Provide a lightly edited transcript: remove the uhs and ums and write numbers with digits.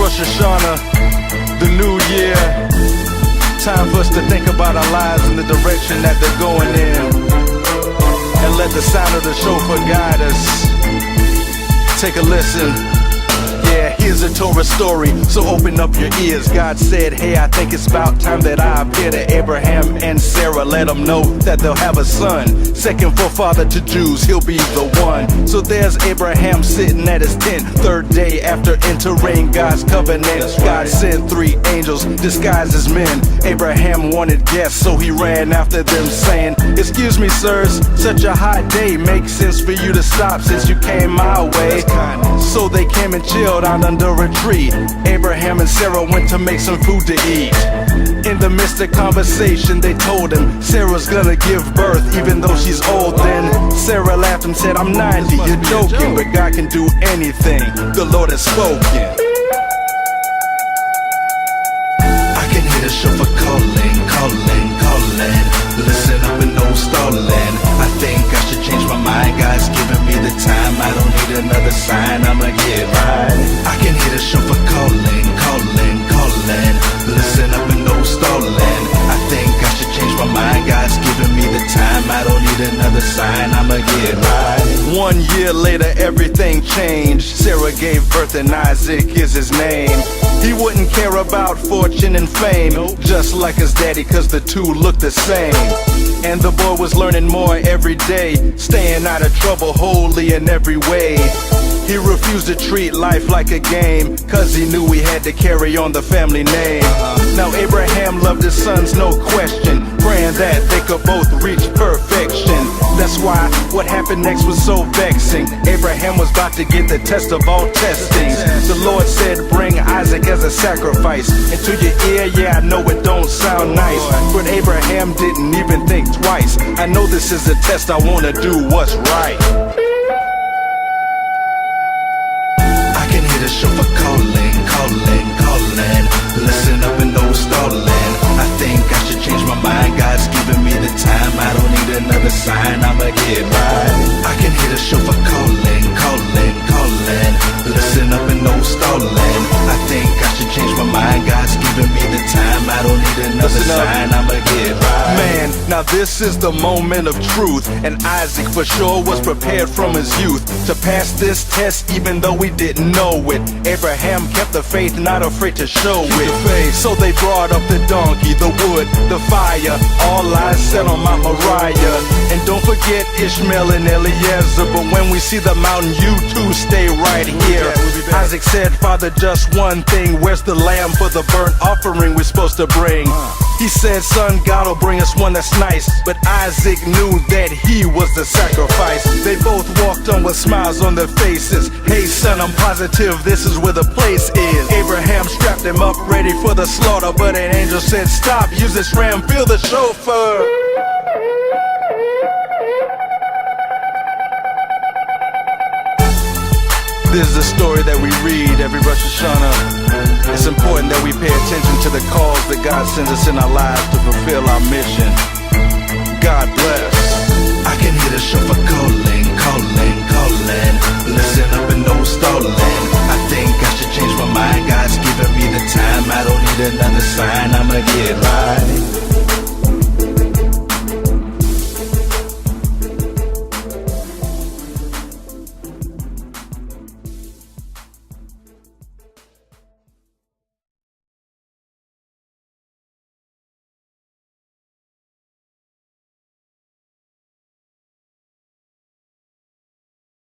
Rosh Hashanah, the new year. Time for us to think about our lives and the direction that they're going in, and let the sound of the shofar guide us. Take a listen. Yeah, here's a Torah story, so open up your ears. God said, hey, I think it's about time that I appear to Abraham and Sarah. Let them know that they'll have a son. Second forefather to Jews, he'll be the one. So there's Abraham sitting at his tent. Third day after entering God's covenant. God sent 3 angels disguised as men. Abraham wanted guests, so he ran after them saying, excuse me, sirs, such a hot day. Makes sense for you to stop since you came my way. So they came and chilled out under a tree. Abraham and Sarah went to make some food to eat. In the midst of conversation, they told him Sarah's gonna give birth even though she's old. Then Sarah laughed and said, I'm 90, you're joking, but God can do anything. The Lord has spoken. I can hear the shofar calling, calling, calling. Listen up and no stalling. I think I should change my mind. God's giving me the time. I don't need another sign. I'ma get right. I can hear the shofar calling, calling, calling. Listen up and no stalling. I think I should change my mind. God's giving me the time. I don't need another sign. I'ma get right. 1 year later, everything changed. Sarah gave birth and Isaac is his name. He wouldn't care about fortune and fame, just like his daddy, cause the two looked the same. And the boy was learning more every day, staying out of trouble wholly in every way. He refused to treat life like a game, cause he knew he had to carry on the family name. Now Abraham loved his sons, no question, praying that they could both reach perfection. That's why what happened next was so vexing. Abraham was about to get the test of all testings. The Lord said, bring Isaac as a sacrifice. Into your ear, yeah, I know it don't sound nice, but Abraham didn't even think twice. I know this is a test, I wanna do what's right. I can hear the shofar calling, calling, calling. Listen up and no stalling. I think I should change my mind. God's giving me the time. I don't need another sign. I'ma get right. I can hear the shofar calling, calling, calling. Listen up and no stalling. I think I should change my mind. God's giving me the time. I don't need another sign. I'ma get right. Man, now this is the moment of truth, and Isaac for sure was prepared from his youth to pass this test even though he didn't know it. Abraham kept the faith, not afraid to show it. So they brought up the donkey, the wood, the fire, all eyes set on Mount Moriah. And don't forget Ishmael and Eliezer, but when we see the mountain, you too stay right here. Isaac said, Father, just one thing, where's the lamb for the burnt offering we're supposed to bring? He said, son, God will bring us one that's nice, but Isaac knew that he was the sacrifice. They both walked on with smiles on their faces. Hey son, I'm positive this is where the place is. Abraham strapped him up, ready for the slaughter, but an angel said, stop, use this ram, feel the shofar. This is the story that we read every Rosh Hashanah. It's important that we pay attention to the calls that God sends us in our lives to fulfill our mission.